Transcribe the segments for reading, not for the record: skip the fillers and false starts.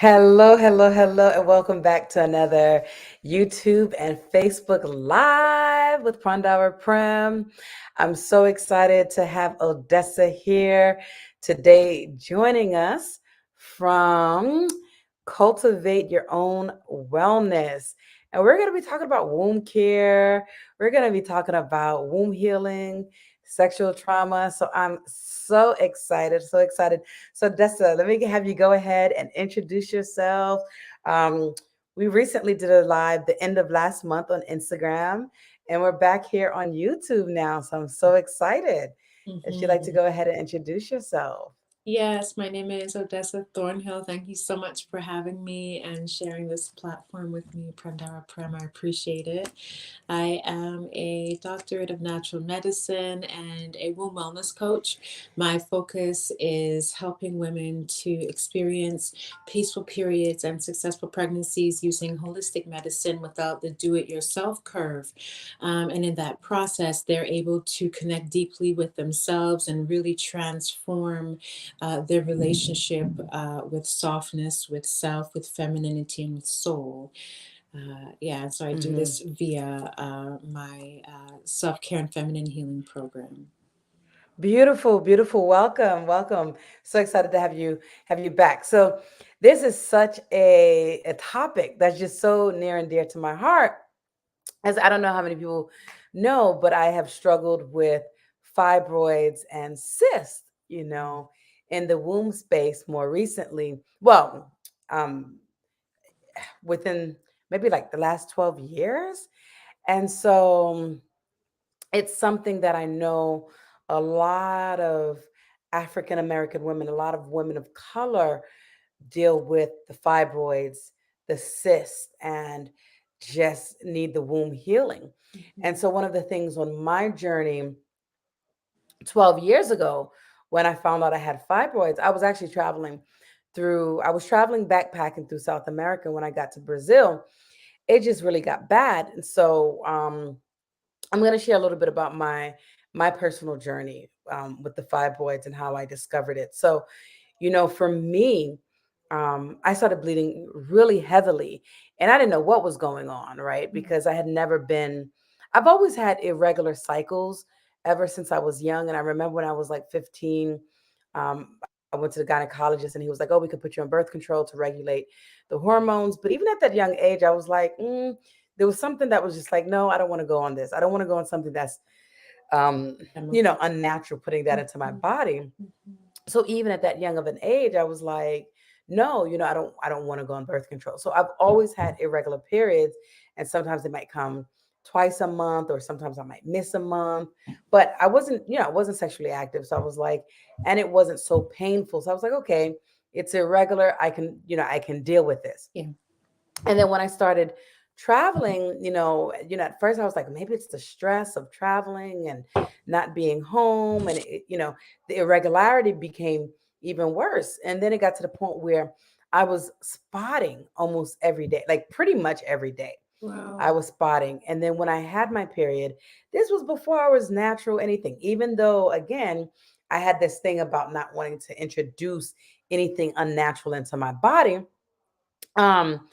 Hello, hello, hello, and welcome back to another YouTube and Facebook Live with Prandhara Prem. I'm so excited to have Odessa here today joining us from Cultivate Your Own Wellness. And we're going to be talking about womb care. We're going to be talking about womb healing, sexual trauma. So I'm so excited, so excited. So, Dessa, let me have you go ahead and introduce yourself. Um, we recently did a live the end of last month on Instagram, and we're back here on YouTube now. So, I'm so excited. If you'd like to hmm go ahead and introduce yourself. Yes, my name is Odessa Thornhill. Thank you so much for having me and sharing this platform with me, Prandhara Prem. I appreciate it. I am a Doctorate of Natural Medicine and a womb wellness coach. My focus is helping women to experience peaceful periods and successful pregnancies using holistic medicine without the do it yourself curve. And in that process, they're able to connect deeply with themselves and really transform their relationship with softness, with self, with femininity, and with soul. Yeah, so I do Hmm. this via my self care and feminine healing program. Beautiful, beautiful. Welcome, welcome. So excited to have you back. So, this is such a topic that's just so near and dear to my heart. As I don't know how many people know, but I have struggled with fibroids and cysts, in the womb space more recently. Well, um, within maybe like the last 12 years. And so it's something that I know a lot of African American women, a lot of women of color deal with the fibroids, the cysts, and just need the womb healing. And Mhm. so, one of the things on my journey 12 years ago, when I found out I had fibroids, I was actually I was traveling backpacking through South America. When I got to Brazil, it just really got bad. And so, I'm going to share a little bit about my personal journey with the fibroids and how I discovered it. So, for me, I started bleeding really heavily, and I didn't know what was going on, right? Because I've always had irregular cycles ever since I was young. And I remember when I was like 15, I went to the gynecologist, and he was like, "Oh, we could put you on birth control to regulate the hormones." But even at that young age, I was like, there was something that was just like, no, I don't want to go on this. I don't want to go on something that's, Chemical. unnatural, putting that into my Mhm. body. Mhm. So even at that young of an age, I was like, no, I don't want to go on birth control. So I've always had irregular periods, and sometimes they might come twice a month, or sometimes I might miss a month. But I wasn't sexually active. So I was like, and it wasn't so painful. So I was like, okay, it's irregular. I can deal with this. Yeah. And then when I started traveling, at first I was like, maybe it's the stress of traveling and not being home. And, the irregularity became even worse. And then it got to the point where I was spotting almost every day, like pretty much every day. I Wow. was spotting. And then when I had my period, this was before I was natural anything, even though, again, I had this thing about not wanting to introduce anything unnatural into my body. um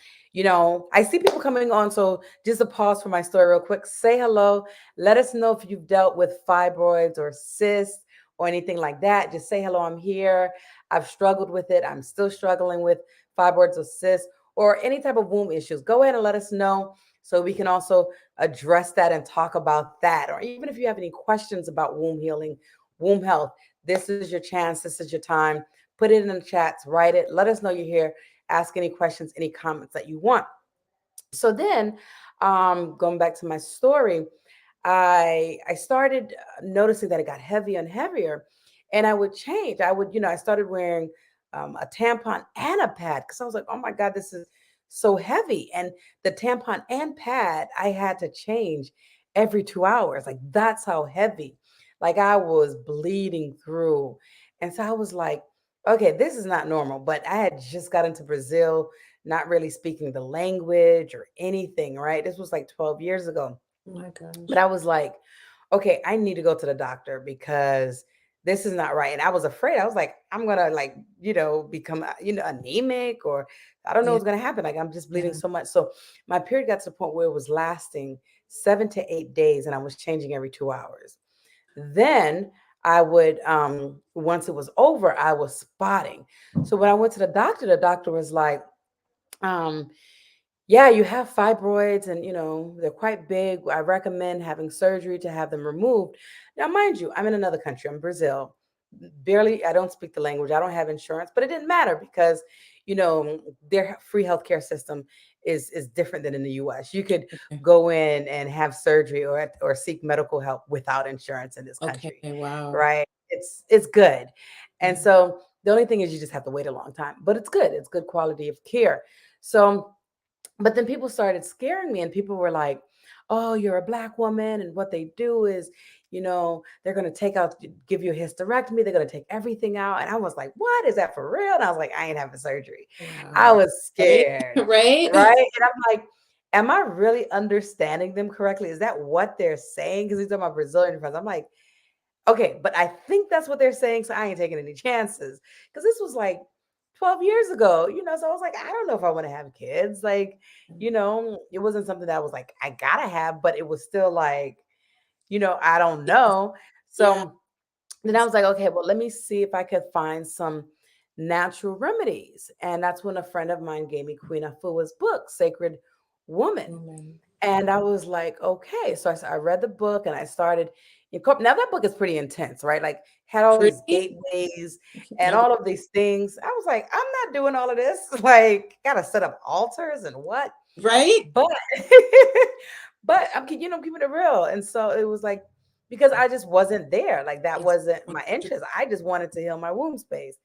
I see people coming on, so just a pause for my story real quick. Say hello, let us know if you've dealt with fibroids or cysts or anything like that. Just say hello, I'm here. I've struggled with it, I'm still struggling with fibroids or cysts, or any type of womb issues. Go ahead and let us know, so we can also address that and talk about that. Or even if you have any questions about womb healing, womb health, this is your chance, this is your time. Put it in the chats, write it, let us know you're here. Ask any questions, any comments that you want. So then, going back to my story, I started noticing that it got heavier and heavier, and I would change. I started wearing a tampon and a pad, because I was like, oh my god, this is so heavy. And the tampon and pad I had to change every 2 hours. Like, that's how heavy. Like, I was bleeding through, and so I was like, okay, this is not normal. But I had just got into Brazil, not really speaking the language or anything, right? This was like 12 years ago. Oh my But gosh. I was like, okay, I need to go to the doctor, because this is not right. And I was afraid. I was like, I'm gonna like, become anemic, or I don't know Yeah. what's gonna happen. Like I'm just bleeding Yeah. so much. So my period got to the point where it was lasting 7 to 8 days, and I was changing every 2 hours. Then I would, once it was over, I was spotting. So when I went to the doctor was like, um, yeah, you have fibroids, and they're quite big. I recommend having surgery to have them removed. Now, mind you, I'm in another country. I'm Brazil. Barely, I don't speak the language. I don't have insurance, but it didn't matter because, their free healthcare system is different than in the US. You could Okay. go in and have surgery or seek medical help without insurance in this Okay. country, Wow. right? It's good. And Yeah. so the only thing is you just have to wait a long time, but it's good. It's good quality of care. So but then people started scaring me, and people were like, oh, you're a black woman, and what they do is, they're going to give you a hysterectomy, they're going to take everything out. And I was like, what, is that for real? And I was like, I ain't having surgery. I Wow. was Right. scared, Right. right? And I'm like, am I really understanding them correctly? Is that what they're saying? Because these are my Brazilian friends. I'm like, okay, but I think that's what they're saying, so I ain't taking any chances. Because this was like 12 years ago, so I was like, I don't know if I want to have kids. Like, it wasn't something that I was like, I gotta have, but it was still like, I don't Yes. know. Yeah. So then I was like, okay, well, let me see if I could find some natural remedies. And that's when a friend of mine gave me Queen Afua's book, Sacred Woman. Woman. And I was like, okay. So I read the book and I started. Now that book is pretty intense, right? Like had all these Pretty. gateways and Yeah. all of these things. I was like, I'm not doing all of this. Like, gotta set up altars and what? Right. But but I'm keeping it real. And so it was like because I just wasn't there. Like that It's wasn't my interest. I just wanted to heal my womb space.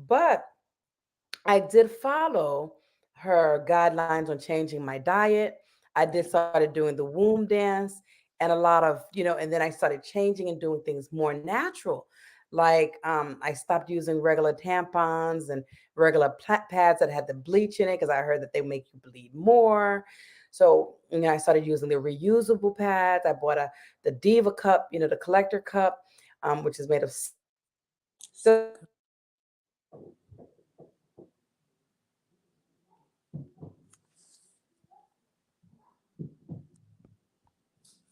But I did follow her guidelines on changing my diet. I did started doing the womb dance and a lot of, and then I started changing and doing things more natural. Like I stopped using regular tampons and regular pads that had the bleach in it because I heard that they make you bleed more. So, I started using the reusable pads. I bought the Diva cup, the collector cup, which is made of silk. And I started using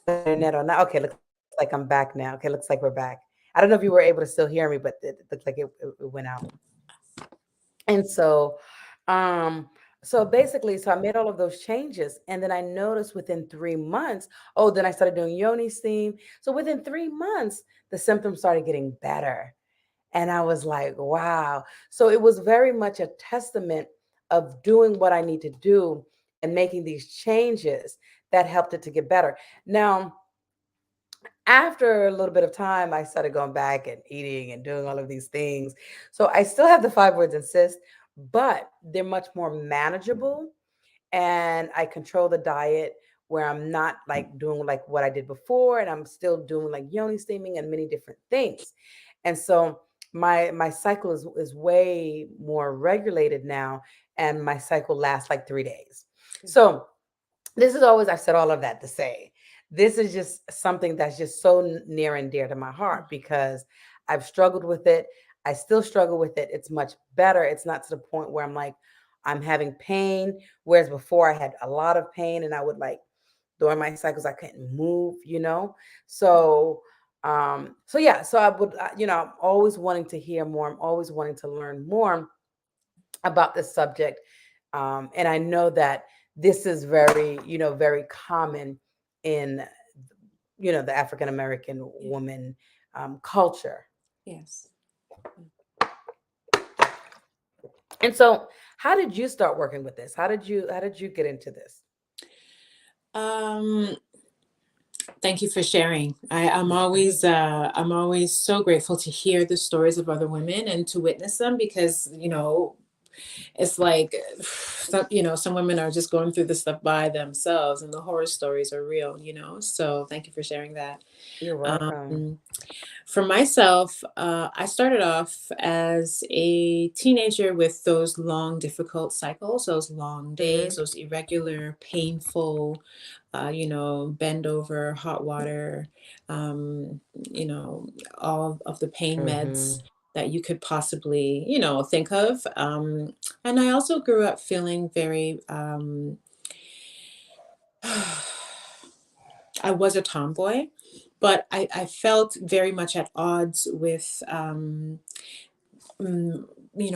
that. Internet or not. Okay, looks like I'm back now. Okay, looks like we're back. I don't know if you were able to still hear me, but it looked like it went out. And um, so basically, so I made all of those changes, and then I noticed within 3 months. Oh, then I started doing yoni steam. So within 3 months, the symptoms started getting better, and I was like, wow. So it was very much a testament of doing what I need to do and making these changes that helped it to get better. Now after a little bit of time, I started going back and eating and doing all of these things. So I still have the fibroids and cysts, but they're much more manageable. And I control the diet where I'm not like doing like what I did before, and I'm still doing like yoni steaming and many different things. And so my cycle is way more regulated now, and my cycle lasts like 3 days. So this is always I've said all of that to say this is just something that's just so near and dear to my heart because I've struggled with it. I still struggle with it. It's much better. It's not to the point where I'm like I'm having pain, whereas before I had a lot of pain and I would like during my cycles I couldn't move. So so yeah, so I would I'm always wanting to hear more. I'm always wanting to learn more about this subject. And I know that this is very, very common in, the African American Yeah. woman culture. Yes. And so, how did you start working with this? How did you get into this? Um, Thank you for sharing. I'm always so grateful to hear the stories of other women and to witness them because, it's like, some women are just going through this stuff by themselves, and the horror stories are real, So thank you for sharing that. You're welcome. Um, for myself, I started off as a teenager with those long, difficult cycles, those long days, Mm-hmm. those irregular, painful, bend over, hot water, um, you know, all of the pain Mm-hmm. meds that you could possibly, think of. And I also grew up feeling very, I was a tomboy, but I felt very much at odds with, mm,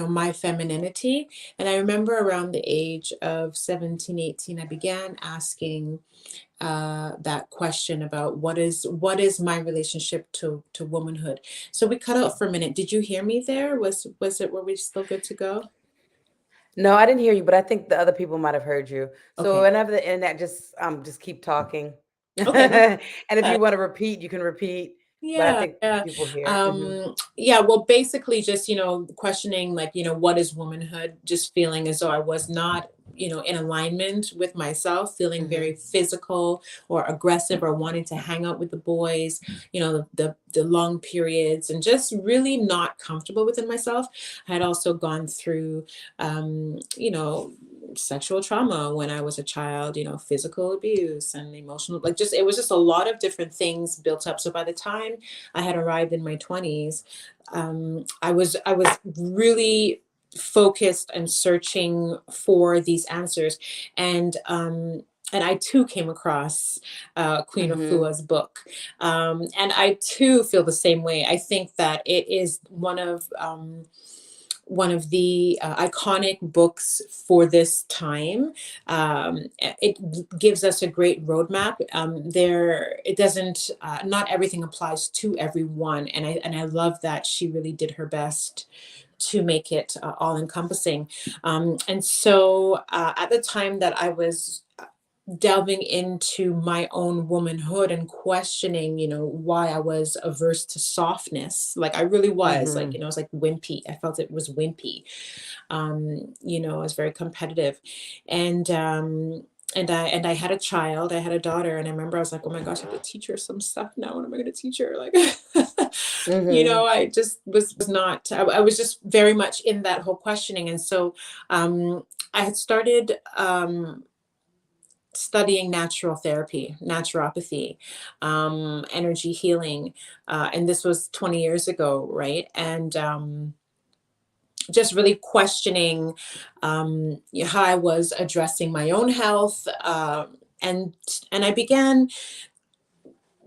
my femininity. And I remember around the age of 17, 18, I began asking that question about what is my relationship to womanhood. So we cut out for a minute. Did you hear me there? Were we still good to go? No, I didn't hear you, but I think the other people might have heard you. So Okay. whenever the internet, just keep talking. Okay. No. And if you want to repeat, you can repeat. But I Yeah, think yeah. people hear. Hmm. Yeah, well, basically just, questioning, like, what is womanhood, just feeling as though I was not, in alignment with myself, feeling Hmm. very physical or aggressive, or wanting to hang out with the boys, the long periods, and just really not comfortable within myself. I had also gone through, sexual trauma when I was a child, physical abuse and emotional, like, just, it was just a lot of different things built up. So by the time I had arrived in my 20s, I was really focused and searching for these answers. And I too came across Queen Hmm. Ofua's book. And I too feel the same way. I think that it is one of the iconic books for this time. It gives us a great roadmap. It doesn't, not everything applies to everyone, and I love that she really did her best to make it all encompassing. And so, at the time that I was delving into my own womanhood and questioning, why I was averse to softness. Like, I really was, like, Hmm. it was like wimpy. I felt it was wimpy. I was very competitive. And I had a child, I had a daughter, and I remember I was like, oh my gosh, I have to teach her some stuff now. What am I going to teach her? Like, Hmm. I just was not, I was just very much in that whole questioning. And so, I had started, studying natural therapy, naturopathy, energy healing. And this was 20 years ago, right? And just really questioning how I was addressing my own health. And I began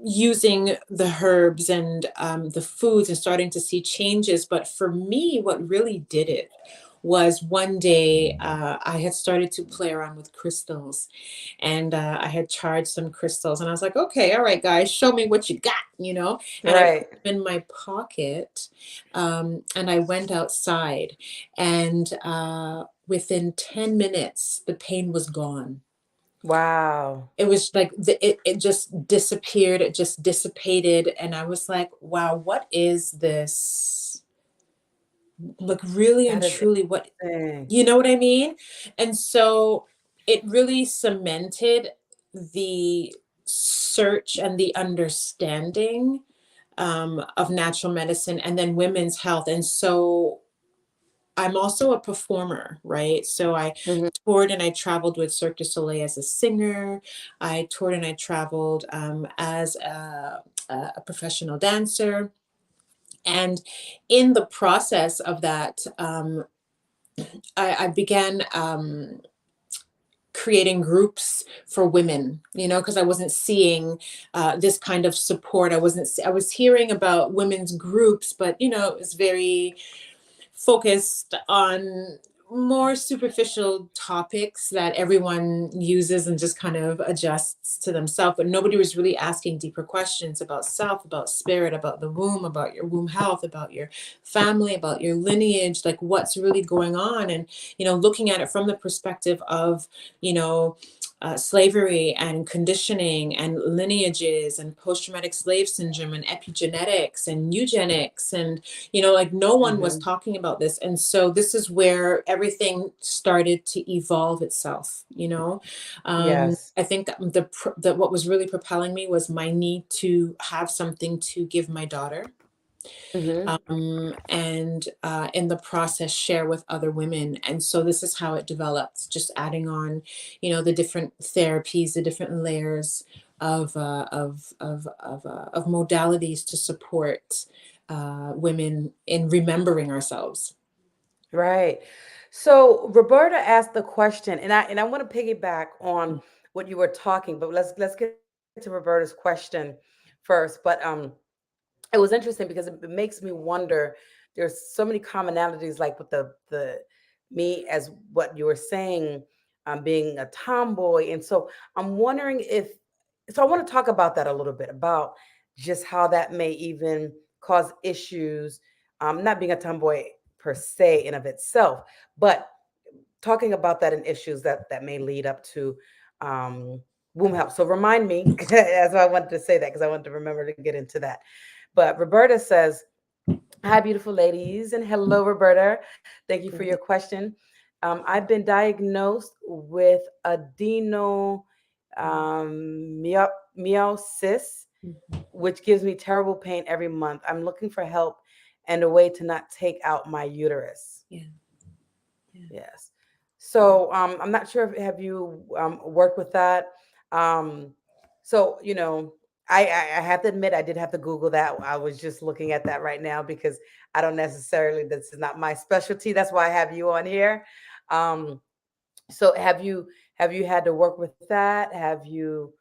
using the herbs and the foods and starting to see changes. But for me, what really did it was one day I had started to play around with crystals, and I had charged some crystals, and I was like, okay, all right, guys, show me what you got. And I put Right. them in my pocket, and I went outside, and within 10 minutes, the pain was gone. Wow. It was like it just disappeared, it just dissipated, and I was like, wow, what is this? Like, really and That is truly, what, interesting. you know what I mean? And so it really cemented the search and the understanding of natural medicine and then women's health. And so I'm also a performer, right? So I Hmm. toured and I traveled with Cirque du Soleil as a singer. I toured and I traveled as a professional dancer. And in the process of that, I began creating groups for women, because I wasn't seeing this kind of support. I was hearing about women's groups, but, it was very focused on more superficial topics that everyone uses and just kind of adjusts to themselves. But nobody was really asking deeper questions about self, about spirit, about the womb, about your womb health, about your family, about your lineage, like what's really going on. And, looking at it from the perspective of, you know, slavery and conditioning and lineages and post-traumatic slave syndrome and epigenetics and eugenics, and like no one was Mm-hmm. talking about this. And so this is where everything started to evolve itself. Yes. I think that what was really propelling me was my need to have something to give my daughter, Mm-hmm. and in the process share with other women. And so this is how it developed, just adding on the different therapies, the different layers of modalities to support women in remembering ourselves. Right. So Roberta asked the question, and I want to piggyback on what you were talking, but let's get to Roberta's question first. But it was interesting because it makes me wonder. There's so many commonalities, like with the me as what you were saying, being a tomboy, and so I'm wondering if. So I want to talk about that a little bit about just how that may even cause issues. Not being a tomboy per se in of itself, but talking about that and issues that may lead up to um, womb health. So remind me, as I wanted to say that because I wanted to remember to get into that. But Roberta says, "Hi, beautiful ladies, and hello, Roberta. Thank you for your question. I've been diagnosed with adeno meiosis, which gives me terrible pain every month. I'm looking for help and a way to not take out my uterus." Yeah. Yeah. Yes. So I'm not sure if have you worked with that. Um, so I have to admit I did have to Google that. I was just looking at that right now because I don't necessarily, this is not my specialty. That's why I have you on here. Um, so have you had to work with that? Have you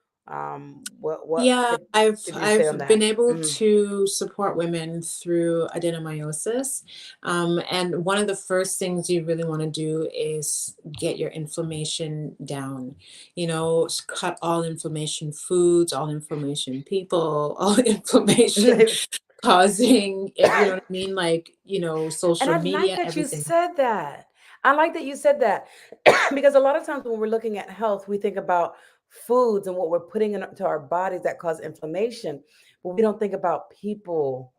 what Yeah, could you say on I've that? been able Mhm. to support women through adenomyosis. And one of the first things you really want to do is get your inflammation down. Cut all inflammation foods, all inflammation people, all inflammation causing, you know what I mean? Like, And social I like media, that you everything. said that. I like that you said that because a lot of times when we're looking at health, we think about foods and what we're putting into our bodies that cause inflammation, but we don't think about people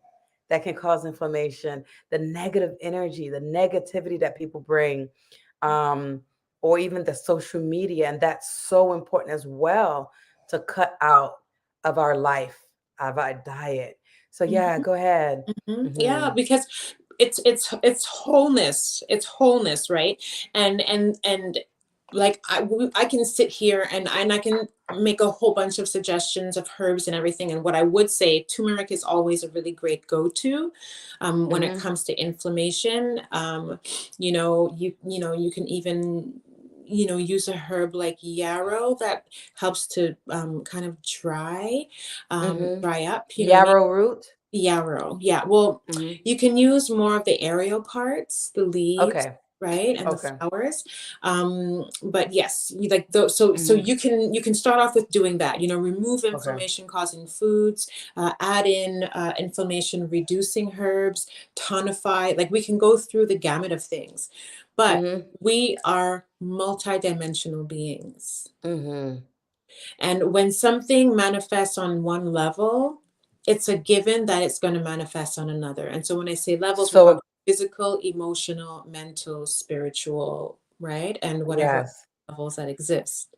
that can cause inflammation, the negative energy, the negativity that people bring, um, or even the social media. And that's so important as well to cut out of our life, of our diet. So, yeah, Mhm. go ahead. Yeah, Hmm. because it's wholeness. It's wholeness, right? And like I can sit here and I can make a whole bunch of suggestions of herbs and everything. And what I would say, turmeric is always a really great go-to when it Hmm. comes to inflammation. You can even use a herb like yarrow that helps to kind of Hmm. dry up. You know what I mean? Yarrow root. Yarrow, yeah. Well, Hmm. you can use more of the aerial parts, the leaves, Okay. right, and the Okay. flowers. But yes, you like those. So Hmm. you can start off with doing that. Remove Okay. inflammation causing foods, add in inflammation reducing herbs, tonify. Like we can go through the gamut of things, but Hmm. we are multidimensional beings. Hmm. And when something manifests on one level, it's a given that it's going to manifest on another. And so when I say levels, we're So, talking physical, emotional, mental, spiritual, right? And whatever yes. levels that exist.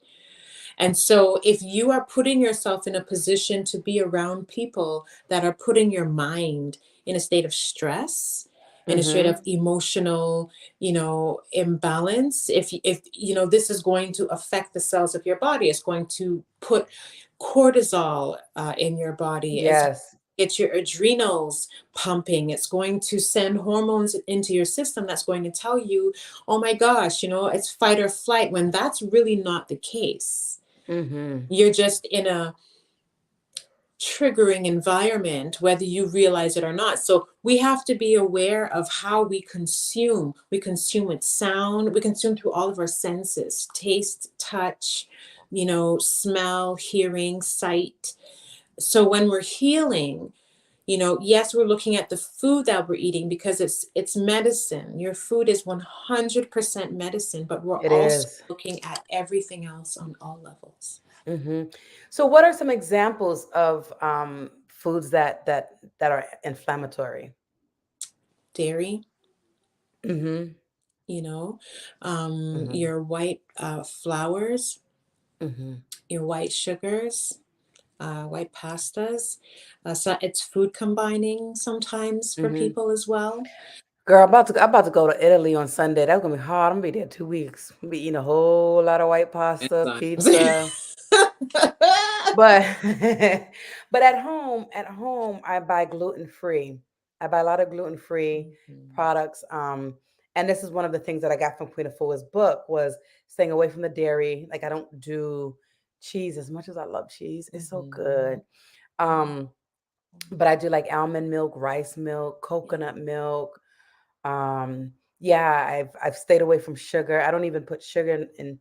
And so if you are putting yourself in a position to be around people that are putting your mind in a state of stress, in a state Hmm. of emotional, imbalance, if this is going to affect the cells of your body, it's going to put cortisol in your body. It's Yes. get your adrenals pumping. It's going to send hormones into your system that's going to tell you, oh my gosh, it's fight or flight, when that's really not the case. Hmm. You're just in a triggering environment, whether you realize it or not. So we have to be aware of how we consume. We consume with sound, we consume through all of our senses: taste, touch, smell, hearing, sight. So when we're healing, Yes, we're looking at the food that we're eating because it's medicine. Your food is 100% medicine, but we're It also is. looking at everything else on all levels. Hmm. So, what are some examples of foods that are inflammatory? Dairy, Hmm. you know, Hmm. your white flours, Hmm. your white sugars, white pastas. So it's food combining sometimes for Hmm. people as well. Girl, I'm about to go to Italy on Sunday. That's gonna be hard. I'm gonna be there 2 weeks. I'm be eating a whole lot of white pasta, Enzymes. pizza. But but at home I buy gluten free. I buy a lot of gluten free Mhm. products. And this is one of the things that I got from Queen of Fua's book was staying away from the dairy. Like I don't do cheese as much as I love cheese. It's so good. Mhm. Um, but I do like almond milk, rice milk, Yeah. coconut milk. Yeah, I've stayed away from sugar. I don't even put sugar in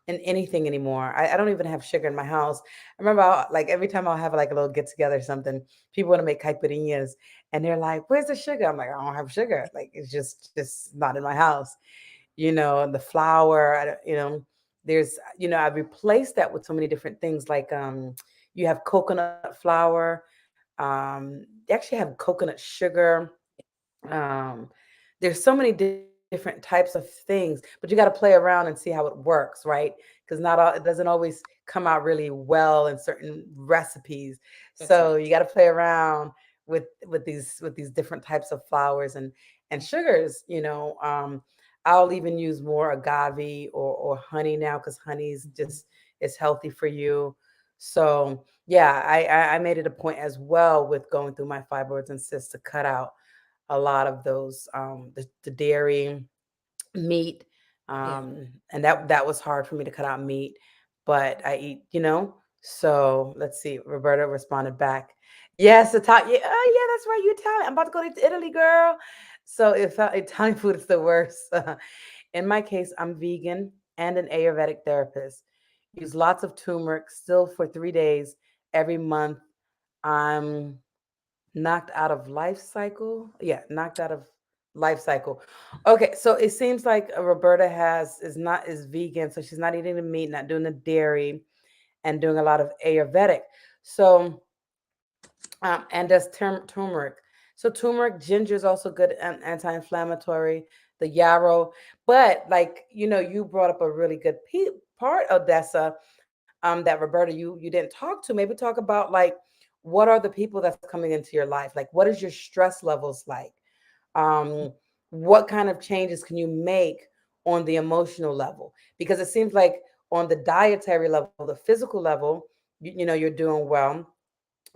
anything anymore. I don't even have sugar in my house. I remember like every time I'll have like a little get together or something, people want to make caipirinhas and they're like, "Where's the sugar?" I'm like, "I don't have sugar. Like it's just not in my house." The flour, I've replaced that with so many different things like you have coconut flour, you actually have coconut sugar, um, there's so many different types of things, but you got to play around and see how it works, right? Because not all it doesn't always come out really well in certain recipes. That's So right. you got to play around with these different types of flours and sugars. I'll even use more agave or honey now because honey's Mhm. just is healthy for you. So yeah, I made it a point as well with going through my fibroids and cysts to cut out a lot of those the dairy, meat, Yeah. and that was hard for me to cut out meat, but I eat. So let's see. Roberta responded back, "Yes, Italian. Yeah, oh yeah, that's right. You Italian. I'm about to go to Italy, girl." So if Italian food is the worst. In my case, I'm vegan and an Ayurvedic therapist. Use lots of turmeric still for 3 days every month. I'm knocked out of life cycle. Yeah, knocked out of life cycle. Okay, so it seems like Roberta is vegan, so she's not eating the meat, not doing the dairy, and doing a lot of Ayurvedic. So and does turmeric. So turmeric, ginger is also good and anti-inflammatory. The yarrow, but like you brought up a really good part, Odessa. That Roberta you didn't talk to. Maybe talk about like what are the people that's coming into your life? Like what is your stress levels like? um, what kind of changes can you make on the emotional level? Because it seems like on the dietary level, the physical level, you're doing well.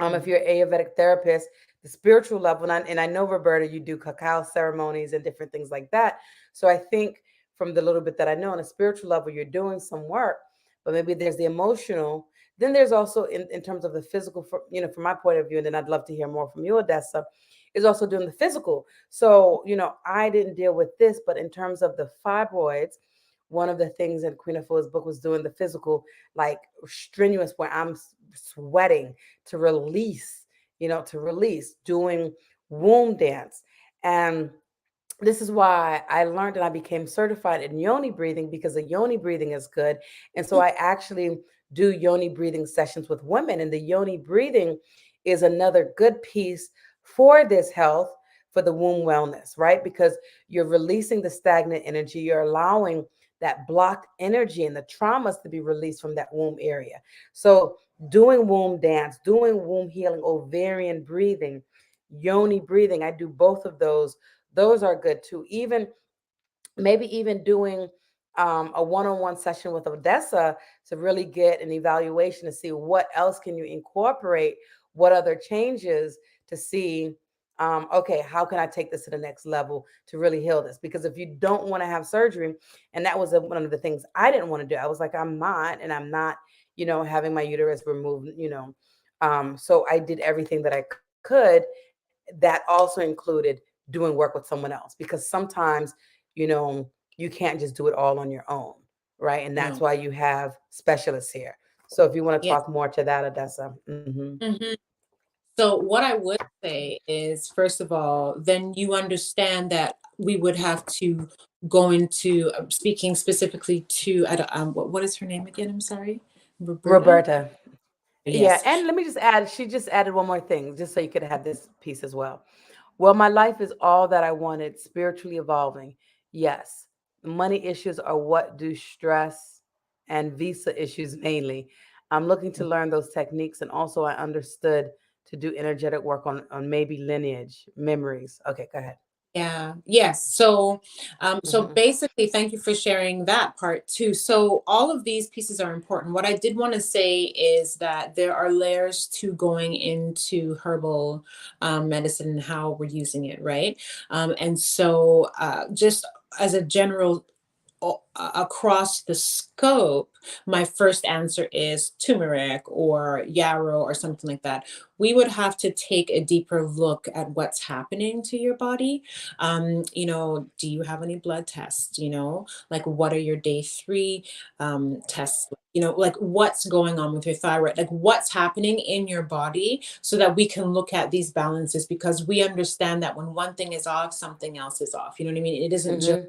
If Mhm. you're an Ayurvedic therapist, the spiritual level, and I know, Roberta, you do cacao ceremonies and different things like that. So I think from the little bit that I know on a spiritual level, you're doing some work, but maybe there's the emotional. Then there's also in terms of the physical, from my point of view, and then I'd love to hear more from you, Odessa, is also doing the physical. So, I didn't deal with this, but in terms of the fibroids, one of the things in Queen of Fool's book was doing the physical, like strenuous, where I'm sweating to release, doing womb dance. And this is why I learned and I became certified in yoni breathing because the yoni breathing is good. And so I actually do yoni breathing sessions with women. And the yoni breathing is another good piece for this health, for the womb wellness, right? Because you're releasing the stagnant energy, you're allowing that blocked energy and the traumas to be released from that womb area. So, doing womb dance, doing womb healing, ovarian breathing, yoni breathing, I do both of those are good too. Even maybe even doing a one-on-one session with Odessa to really get an evaluation to see what else can you incorporate, what other changes to see. Okay, how can I take this to the next level to really heal this? Because if you don't want to have surgery, and that was one of the things I didn't want to do, I was like, I'm not, and I'm not, having my uterus removed, so I did everything that I could. That also included doing work with someone else because sometimes you can't just do it all on your own, right? And that's No. why you have specialists here. So if you want to Yeah. talk more to that, Odessa. Mhm. So what I would say is, first of all, then you understand that we would have to go into speaking specifically to what is her name again? I'm sorry, Roberta. Roberta. Yeah, Yes. and let me just add, she just added one more thing, just so you could have this piece as well. Well, my life is all that I wanted, spiritually evolving. Yes. Money issues are what do stress and visa issues mainly. I'm looking to learn those techniques. And also, I understood to do energetic work on maybe lineage, memories. Okay, go ahead. Yeah, yes. So Hmm. basically, thank you for sharing that part too. So all of these pieces are important. What I did want to say is that there are layers to going into herbal medicine and how we're using it, right? Just as a general across the scope, my first answer is turmeric or yarrow or something like that. We would have to take a deeper look at what's happening to your body. Do you have any blood tests? Like what are your day 3 tests? Like what's going on with your thyroid? Like what's happening in your body so that we can look at these balances because we understand that when one thing is off, something else is off. You know what I mean? It isn't just Hmm.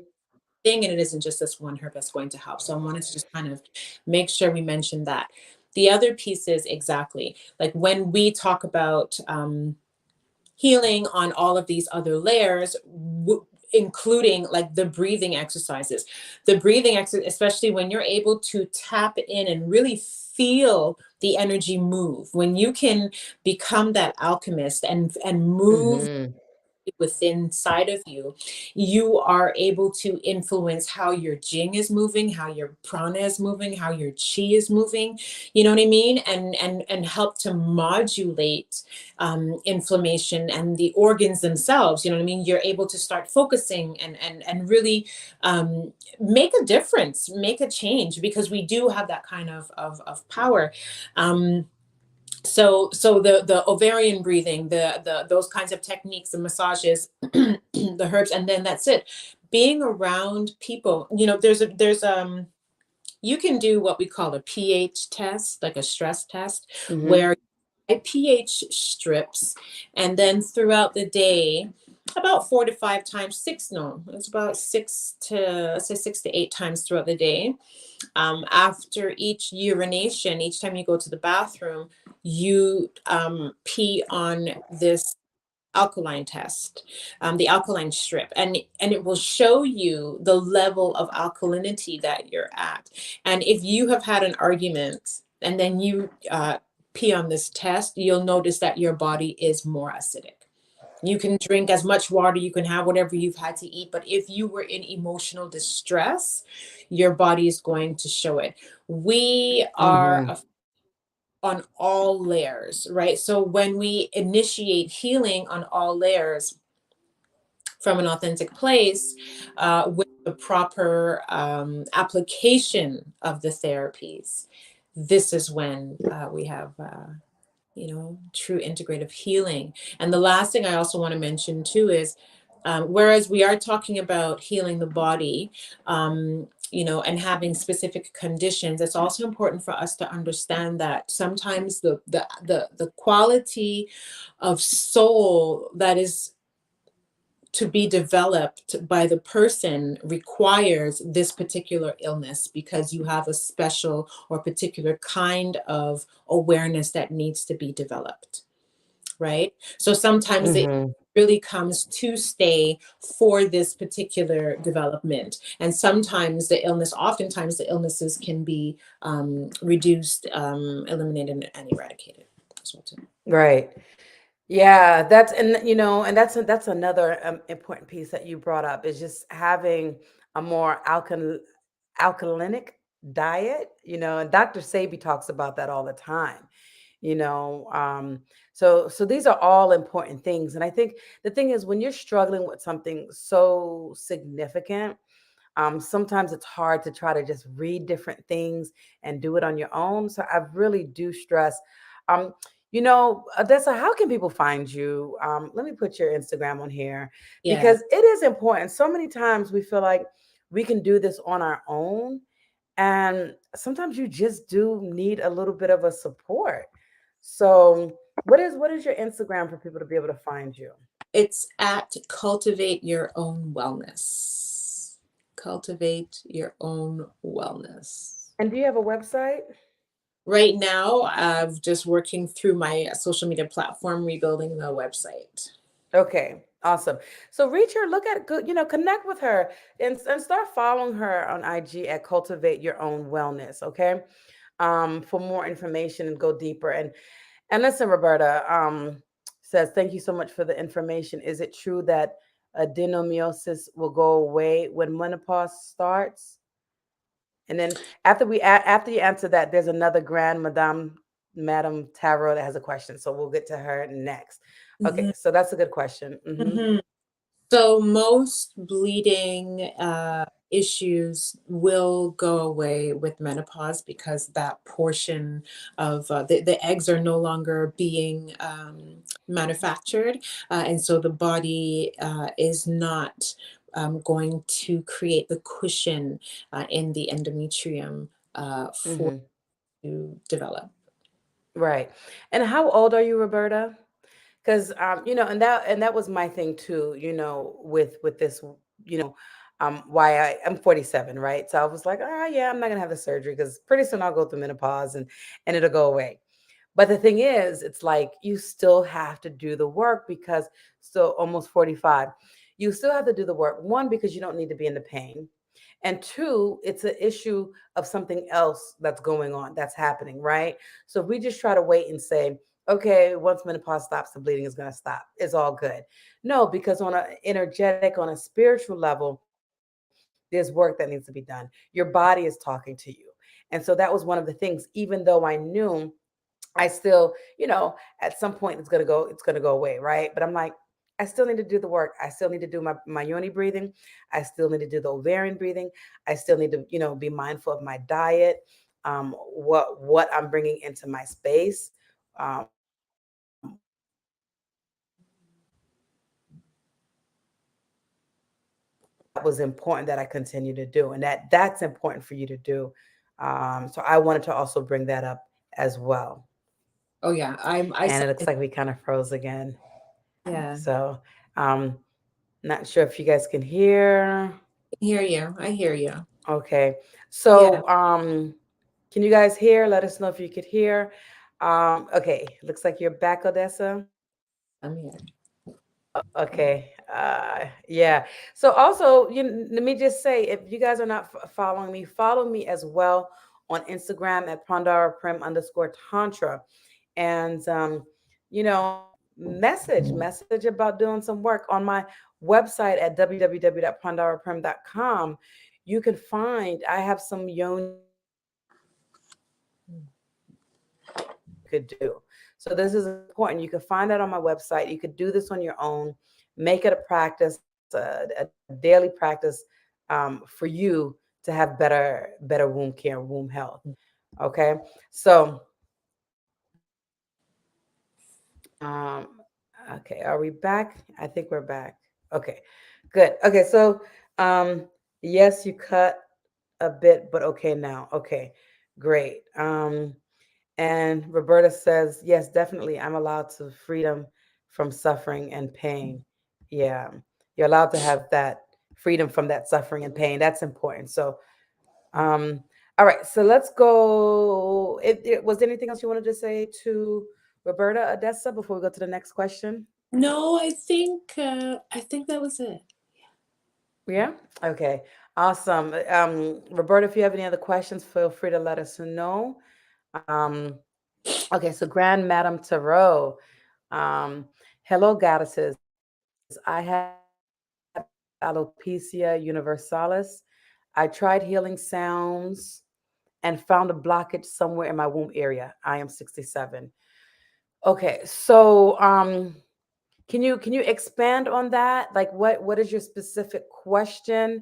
thing and it isn't just this one herb that's going to help. So I wanted to just kind of make sure we mention that. The other piece is exactly like when we talk about healing on all of these other layers, including like the breathing exercises. The breathing exercise, especially when you're able to tap in and really feel the energy move, when you can become that alchemist and move Hmm. within side of you, you are able to influence how your jing is moving, how your prana is moving, how your chi is moving. You know what I mean? And help to modulate inflammation and the organs themselves. You know what I mean? You're able to start focusing and really make a difference, make a change because we do have that kind of power. So the ovarian breathing, the those kinds of techniques, the massages, the herbs, and then that's it. Being around people, there's you can do what we call a pH test, like a stress test, Hmm. where pH strips, and then throughout the day, about 4 to 5 times, six, no, it's about six to, let's say 6 to 8 times throughout the day. After each urination, each time you go to the bathroom, you pee on this alkaline test, the alkaline strip, and it will show you the level of alkalinity that you're at. And if you have had an argument and then you pee on this test, you'll notice that your body is more acidic. You can drink as much water, you can have whatever you've had to eat, but if you were in emotional distress, your body is going to show it. We are Hmm. on all layers, right? So when we initiate healing on all layers from an authentic place, with the proper application of the therapies, this is when we have true integrative healing. And the last thing I also want to mention too is, whereas we are talking about healing the body, and having specific conditions, it's also important for us to understand that sometimes the quality of soul that is to be developed by the person requires this particular illness because you have a special or particular kind of awareness that needs to be developed, right? So sometimes it Hmm. really comes to stay for this particular development. And oftentimes the illnesses can be reduced, eliminated, and eradicated. That's what I'm Right. Yeah, and that's another important piece that you brought up is just having a more alkalinic diet. And Dr. Sabi talks about that all the time. You know, so these are all important things, and I think the thing is when you're struggling with something so significant, sometimes it's hard to try to just read different things and do it on your own. So I really do stress. Um, Odessa, how can people find you? Let me put your Instagram on here Yeah. because it is important. So many times we feel like we can do this on our own, and sometimes you just do need a little bit of a support. So What is your Instagram for people to be able to find you? It's at Cultivate Your Own Wellness. Cultivate Your Own Wellness. And do you have a website? Right now, I'm just working through my social media platform, rebuilding the website. Okay, awesome. So reach her, look at good, connect with her and start following her on IG at Cultivate Your Own Wellness. Okay. For more information and go deeper. And listen, Roberta, says, thank you so much for the information. Is it true that adenomyosis will go away when menopause starts? And then after you answer that, there's another grand Madame Tarot that has a question. So we'll get to her next. Okay, Mhm. so that's a good question. Mhm. So most bleeding issues will go away with menopause because that portion of the eggs are no longer being manufactured. And so the body is not going to create the cushion in the endometrium for Hmm. to develop. Right. And how old are you, Roberta? Because and that was my thing too, with this, why I'm 47, right? So I was like, oh yeah, I'm not gonna have the surgery because pretty soon I'll go through menopause and it'll go away. But the thing is, it's like you still have to do the work because still almost 45. You still have to do the work. One, because you don't need to be in the pain. And two, it's an issue of something else that's going on, that's happening, right? So if we just try to wait and say, okay, once menopause stops, the bleeding is going to stop. It's all good. No, because on an energetic, on a spiritual level, there's work that needs to be done. Your body is talking to you. And so that was one of the things, even though I knew I still, at some point it's gonna go away, right? But I'm like, I still need to do the work. I still need to do my yoni breathing. I still need to do the ovarian breathing. I still need to, be mindful of my diet, what I'm bringing into my space. What I'm that was important that I continue to do, and that's important for you to do. So I wanted to also bring that up as well. Oh yeah, I And saw it looks it. like we kind of froze again. Yeah, So um, not sure if you guys can hear. I hear you. I hear you. Okay. Yeah, So can you guys hear? Let us know if you could hear. Okay. Looks like you're back, Odessa. I'm here. Okay. Yeah. So also, let me just say, if you guys are not following me, follow me as well on Instagram at Prandhara Prem underscore Tantra. And, message about doing some work on my website at www.prandharaprem.com. You can find, I have some yoni could do. So this is important. You can find that on my website. You could do this on your own. Make it a practice, a daily practice, for you to have better womb care, womb health. Okay, so um, okay, are we back? I think we're back. Okay, good. Okay, so um, yes, you cut a bit, but okay now. Okay, great. And Roberta says, yes, definitely. I'm allowed to freedom from suffering and pain. Yeah. You're allowed to have that freedom from that suffering and pain. That's important. So, um, all right. So let's go. Was there anything else you wanted to say to Roberta Odessa before we go to the next question? No, I think that was it. Yeah. Okay. Awesome. Roberta, if you have any other questions, feel free to let us know. Um, okay. So, Grand Madame Tarot. Um, Hello, goddesses. I have alopecia universalis. I tried healing sounds and found a blockage somewhere in my womb area. I am 67. Okay, so can you expand on that? Like, what is your specific question?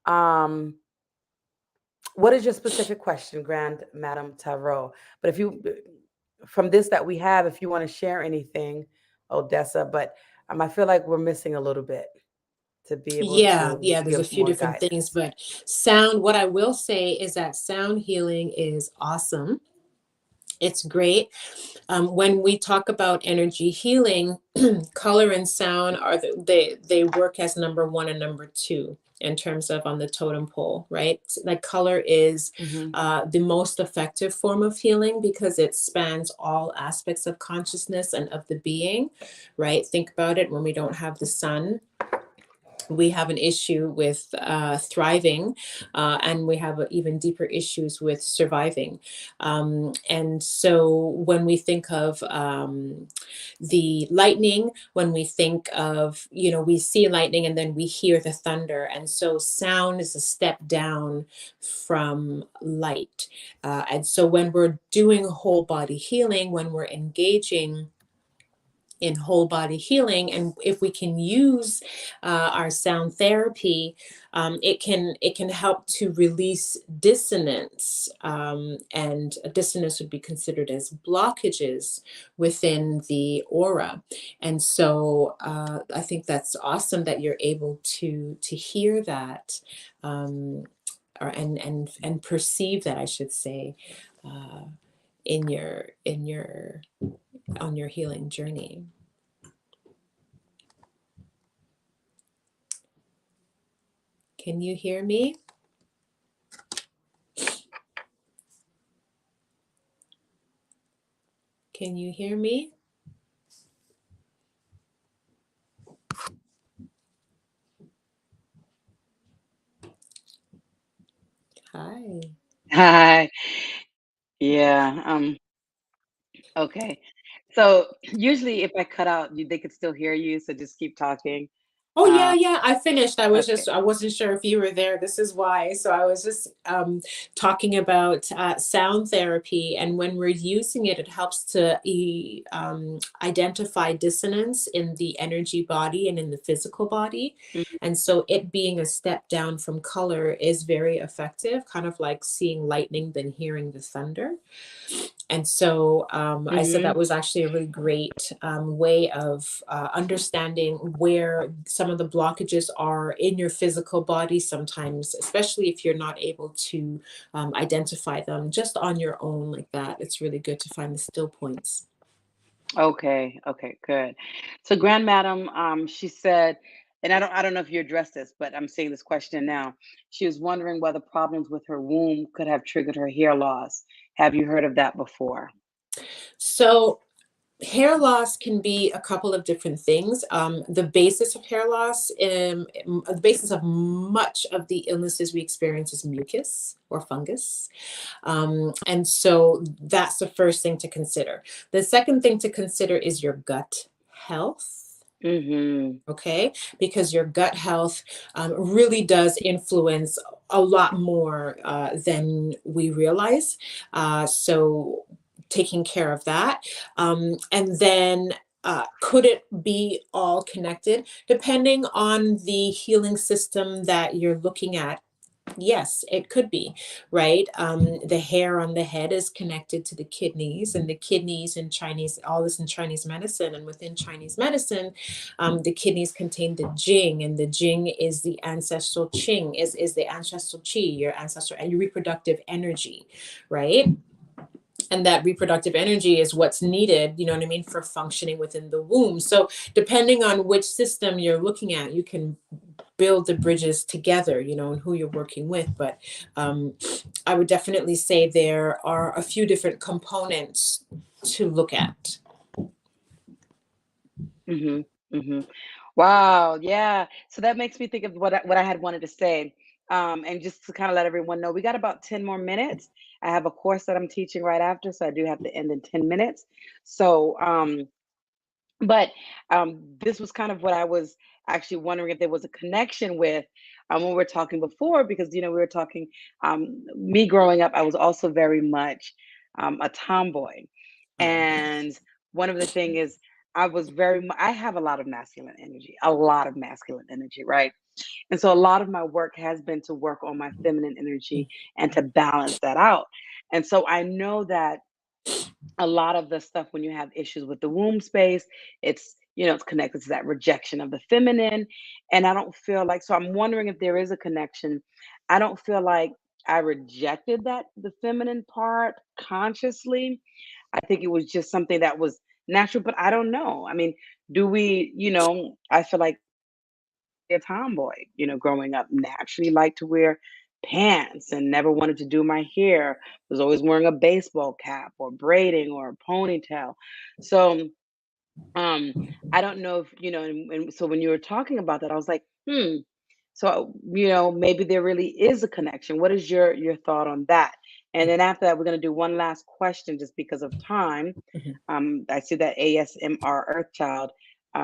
Um, what is your specific question, Grand Madam Tarot? But if you from this that we have, if you want to share anything, Odessa, but I feel like we're missing a little bit to be able Yeah, to yeah, there's a give few more different things, guidance. but what I will say is that sound healing is awesome. It's great. When we talk about energy healing, color and sound are they work as number one and number two in terms of on the totem pole, right? Like color is the most effective form of healing because it spans all aspects of consciousness and of the being, right? Think about it. When we don't have the sun, we have an issue with thriving, and we have even deeper issues with surviving. And so when we think of the lightning, when we think of, we see lightning and then we hear the thunder. And so sound is a step down from light. And so when we're doing whole body healing, when we're engaging in whole body healing, and if we can use our sound therapy, it can help to release dissonance, and dissonance would be considered as blockages within the aura. And so I think that's awesome that you're able to hear that, or and perceive that, I should say, in your on your healing journey. Can you hear me? Can you hear me? Hi. Hi. Yeah. Okay. So usually if I cut out, they could still hear you. So just keep talking. Oh Uh, yeah, I finished. okay. I wasn't sure if you were there. This is why. So I was just talking about sound therapy, and when we're using it, it helps to identify dissonance in the energy body and in the physical body. Mhm. And so it being a step down from color is very effective, kind of like seeing lightning than hearing the thunder. And so I said Mhm. that was actually a really great way of understanding where some of the blockages are in your physical body sometimes, especially if you're not able to identify them just on your own like that. It's really good to find the still points. Okay. Okay. Good. So Grand Madam, she said, and I don't know if you addressed this, but I'm seeing this question now. She was wondering whether problems with her womb could have triggered her hair loss. Have you heard of that before? So hair loss can be a couple of different things. The basis of hair loss, the basis of much of the illnesses we experience is mucus or fungus. And so that's the first thing to consider. The second thing to consider is your gut health. Mhm. Okay, because your gut health really does influence a lot more than we realize. So taking care of that. And then could it be all connected? Depending on the healing system that you're looking at, yes, it could be, right? The hair on the head is connected to the kidneys, and the kidneys in Chinese, all this in Chinese medicine, and within Chinese medicine, the kidneys contain the Jing, and the Jing is the ancestral Qing, is the ancestral Qi, your ancestral and your reproductive energy, right? And that reproductive energy is what's needed, you know what I mean, for functioning within the womb. So depending on which system you're looking at, you can build the bridges together, and who you're working with. But I would definitely say there are a few different components to look at. Mhm. Mhm. Wow, yeah. So that makes me think of what I had wanted to say. And just to kind of let everyone know, we got about 10 more minutes. I have a course that I'm teaching right after, so I do have to end in 10 minutes. So, but this was kind of what I was actually wondering if there was a connection with when we were talking before, because we were talking. Me growing up, I was also very much a tomboy, Oh, and one of the thing is I was I have a lot of masculine energy, a lot of masculine energy, right? And so a lot of my work has been to work on my feminine energy and to balance that out. And so I know that a lot of the stuff when you have issues with the womb space, it's connected to that rejection of the feminine. And I don't feel like, so I'm wondering if there is a connection. I don't feel like I rejected the feminine part consciously. I think it was just something that was natural, but I don't know. I mean, do we, I feel like a tomboy, growing up, naturally liked to wear pants and never wanted to do my hair, was always wearing a baseball cap or braiding or a ponytail. So um I don't know if, and so when you were talking about that, I was like, so, maybe there really is a connection. What is your thought on that? And then after that, we're going to do one last question just because of time. Mhm. I see that ASMR Earthchild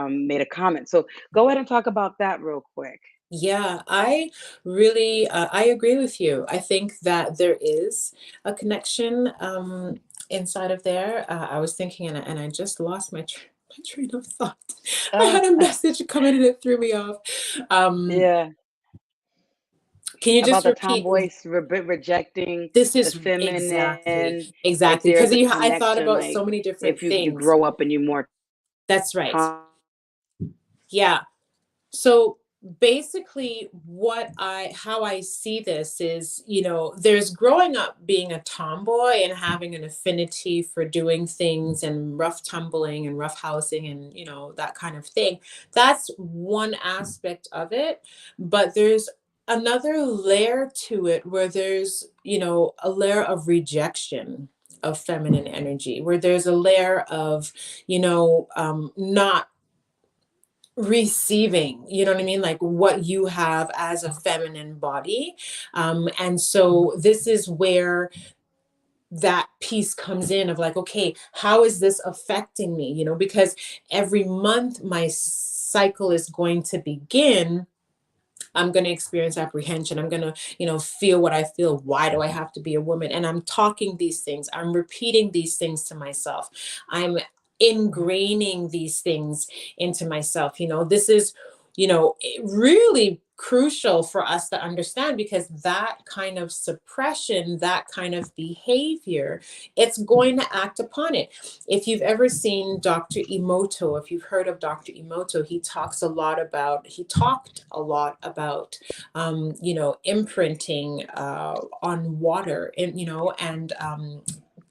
made a comment. So go ahead and talk about that real quick. Yeah, I really I agree with you. I think that there is a connection inside of there. I was thinking, and I just lost my train of thought. I Uh, had a message come in and it threw me off. Um, yeah, can you about just the repeat? tomboys rejecting This the is exactly, feminine. If exactly, there's because a I thought connection, about like so many different if you things. grow up and you more That's right. tom- Yeah. So basically how I see this is, there's growing up being a tomboy and having an affinity for doing things and rough tumbling and rough housing and, that kind of thing. That's one aspect of it. But there's another layer to it where there's, a layer of rejection of feminine energy, where there's a layer of, not receiving, you know what I mean, like what you have as a feminine body. And so this is where that piece comes in of like, okay, how is this affecting me, because every month my cycle is going to begin. I'm going to experience apprehension. I'm going to, feel what I feel. Why do I have to be a woman? And I'm talking these things. I'm repeating these things to myself. I'm ingraining these things into myself. This is, really crucial for us to understand, because that kind of suppression, that kind of behavior, it's going to act upon it. If you've ever seen Dr. Emoto, if you've heard of Dr. Emoto, he talked a lot about, imprinting on water, and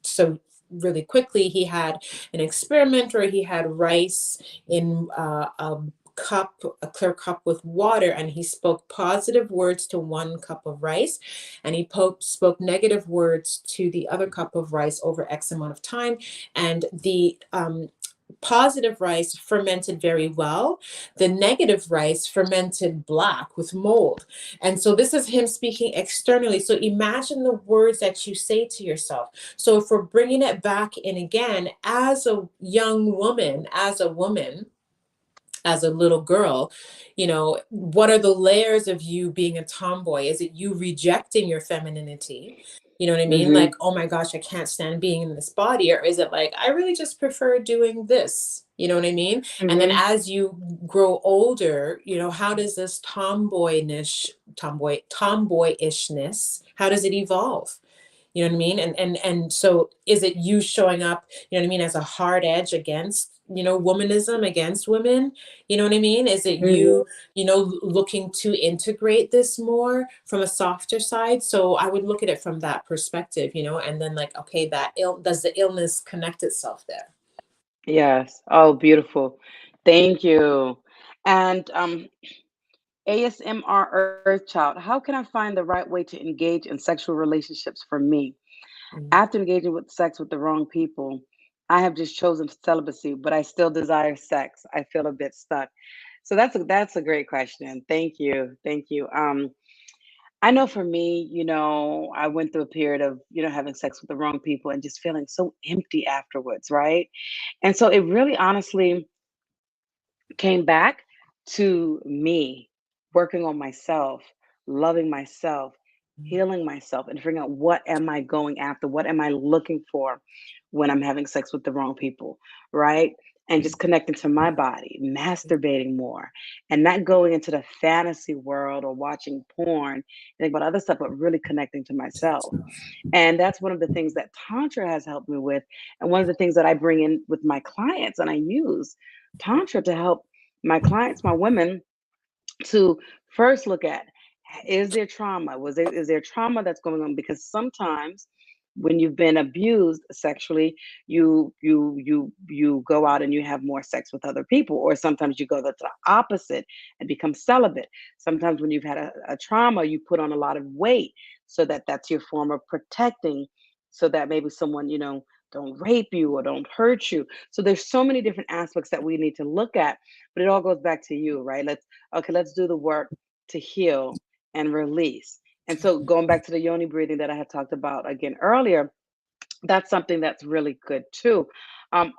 so really quickly, he had an experiment where he had rice in a clear cup with water, and he spoke positive words to one cup of rice, and he spoke negative words to the other cup of rice over X amount of time, and the positive rice fermented very well. The negative rice fermented black with mold. And so this is him speaking externally. So imagine the words that you say to yourself. So if we're bringing it back in again, as a young woman, as a woman, as a little girl, what are the layers of you being a tomboy? Is it you rejecting your femininity? You know what I mean? Like, Mhm. oh my gosh, I can't stand being in this body. Or is it like, I really just prefer doing this? You know what I mean? And then Mhm. as you grow older, how does this tomboyishness, how does it evolve? You know what I mean? And so is it you showing up, you know what I mean, as a hard edge against, womanism, against women? You know what I mean? Is it Mhm. you, looking to integrate this more from a softer side? So I would look at it from that perspective, and then like, okay, does the illness connect itself there? Yes. Oh, beautiful. Thank you. And ASMR Earthchild, how can I find the right way to engage in sexual relationships for me? Mm. After engaging with sex with the wrong people, I have just chosen celibacy, but I still desire sex. I feel a bit stuck. So that's a great question. Thank you. Thank you. I know for me, I went through a period of, having sex with the wrong people and just feeling so empty afterwards, right? And so it really honestly came back to me working on myself, loving myself, healing myself, and figuring out what am I going after? What am I looking for when I'm having sex with the wrong people, right? And just connecting to my body, masturbating more, and not going into the fantasy world or watching porn and think about other stuff, but really connecting to myself. And that's one of the things that Tantra has helped me with. And one of the things that I bring in with my clients, and I use Tantra to help my clients, my women, to first look at, Is there trauma? Is there trauma that's going on? Because sometimes when you've been abused sexually, you go out and you have more sex with other people, or sometimes you go the opposite and become celibate. Sometimes when you've had a trauma, you put on a lot of weight so that that's your form of protecting, so that maybe someone, don't rape you or don't hurt you. So there's so many different aspects that we need to look at, but it all goes back to you, right? Let's do the work to heal and release. And so going back to the yoni breathing that I had talked about again earlier, that's something that's really good too.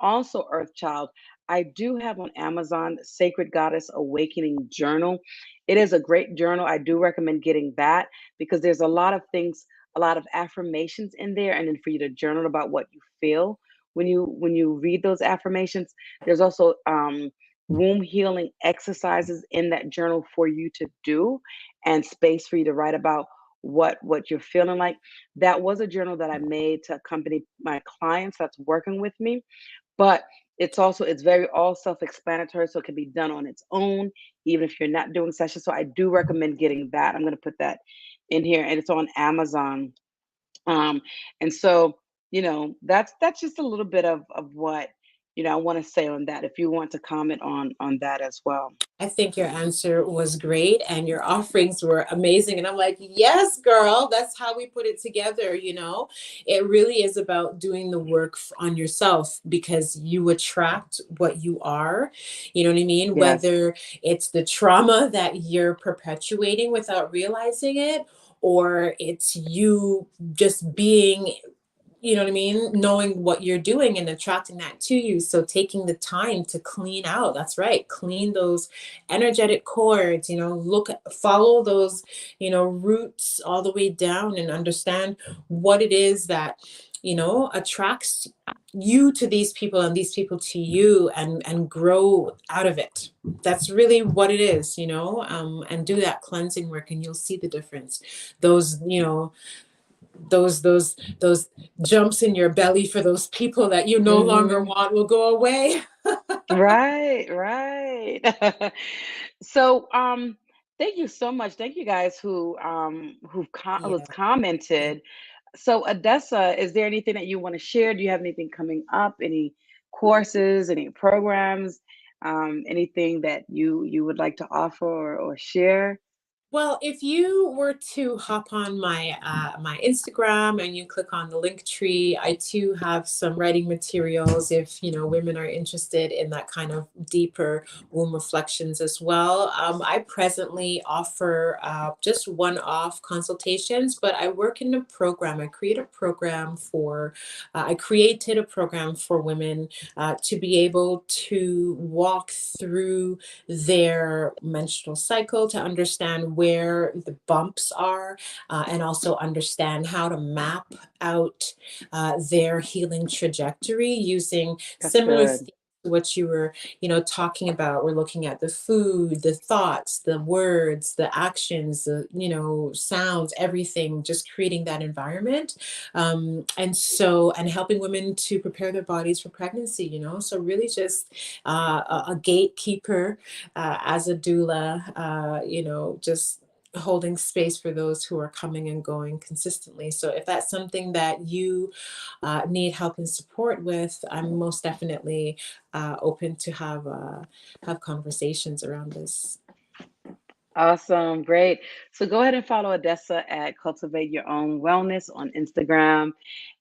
Also, Earth Child, I do have on Amazon Sacred Goddess Awakening Journal. It is a great journal. I do recommend getting that because there's a lot of things, a lot of affirmations in there, and then for you to journal about what you feel when you read those affirmations. There's also womb healing exercises in that journal for you to do, and space for you to write about what you're feeling like. That was a journal that I made to accompany my clients that's working with me, but it's very all self-explanatory, so it can be done on its own, even if you're not doing sessions. So I do recommend getting that. I'm going to put that in here, and it's on Amazon. Um, and so, that's just a little bit of what I want to say on that. If you want to comment on that as well. I think your answer was great and your offerings were amazing. And I'm like, yes, girl, that's how we put it together. It really is about doing the work on yourself because you attract what you are. You know what I mean? Yes. Whether it's the trauma that you're perpetuating without realizing it, or it's you just being, you know what I mean, knowing what you're doing and attracting that to you. So taking the time to clean out, that's right, clean those energetic cords, follow those, roots all the way down and understand what it is that, attracts you to these people and these people to you, and grow out of it. That's really what it is, and do that cleansing work and you'll see the difference. Those, those jumps in your belly for those people that you no longer want will go away. Right, right. So, thank you so much. Thank you guys who's Yeah. commented. So, Odessa, is there anything that you want to share? Do you have anything coming up? Any courses, any programs, anything that you would like to offer or share? Well, if you were to hop on my Instagram and you click on the link tree, I too have some writing materials if women are interested in that kind of deeper womb reflections as well. I presently offer just one-off consultations, but I work in a program. I created a program for women to be able to walk through their menstrual cycle, to understand where the bumps are, and also understand how to map out their healing trajectory using That's similar good. themes to what you were, talking about. We're looking at the food, the thoughts, the words, the actions, the, sounds, everything, just creating that environment. And helping women to prepare their bodies for pregnancy, so really just a gatekeeper as a doula, just holding space for those who are coming and going consistently. So if that's something that you need help and support with, I'm most definitely open to have conversations around this. Awesome, great. So go ahead and follow Odessa at Cultivate Your Own Wellness on Instagram,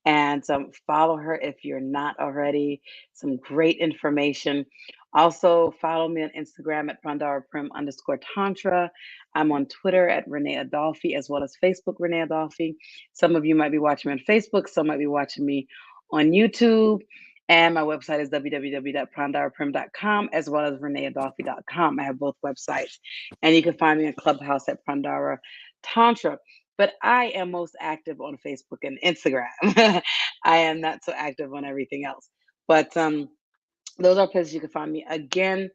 and follow her if you're not already. Some great information. Also follow me on Instagram at Prandhara Prem _Tantra. I'm on Twitter at Renee Adolphe, as well as Facebook Renee Adolphe. Some of you might be watching me on Facebook, some might be watching me on YouTube. And my website is www.prandharaprem.com, as well as reneeadolphe.com. I have both websites. And you can find me on Clubhouse at Prandhara Tantra. But I am most active on Facebook and Instagram. I am not so active on everything else. But those are places you can find me. Again,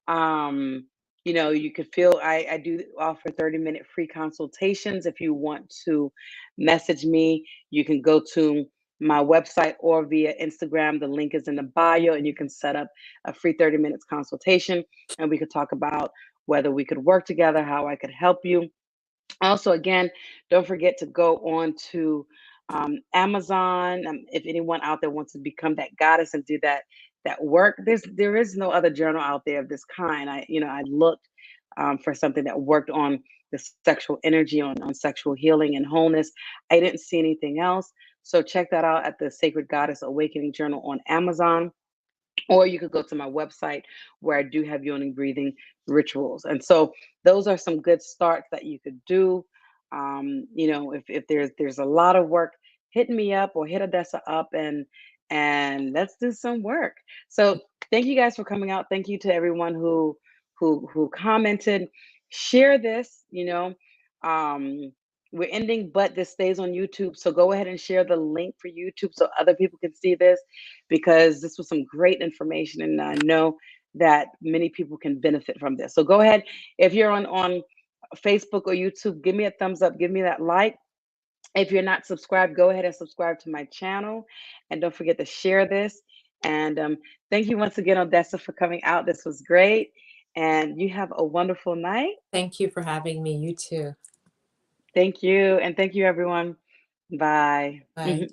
you could feel I do offer 30-minute free consultations. If you want to message me, you can go to my website or via Instagram. The link is in the bio, and you can set up a free 30 minutes consultation, and we could talk about whether we could work together, how I could help you. Also, again, don't forget to go on to Amazon. If anyone out there wants to become that goddess and do that work, there is no other journal out there of this kind. I looked for something that worked on the sexual energy, on sexual healing and wholeness. I didn't see anything else. So check that out at the Sacred Goddess Awakening Journal on Amazon. Or you could go to my website where I do have yoni breathing rituals. And so those are some good starts that you could do. If there's a lot of work, hit me up or hit Odessa up, and let's do some work. So thank you guys for coming out. Thank you to everyone who commented. Share this, we're ending, but this stays on YouTube. So go ahead and share the link for YouTube so other people can see this, because this was some great information. And I know that many people can benefit from this. So go ahead. If you're on Facebook or YouTube, give me a thumbs up, give me that like. If you're not subscribed, go ahead and subscribe to my channel. And don't forget to share this. And thank you once again, Odessa, for coming out. This was great. And you have a wonderful night. Thank you for having me. You too. Thank you. And thank you, everyone. Bye. Bye.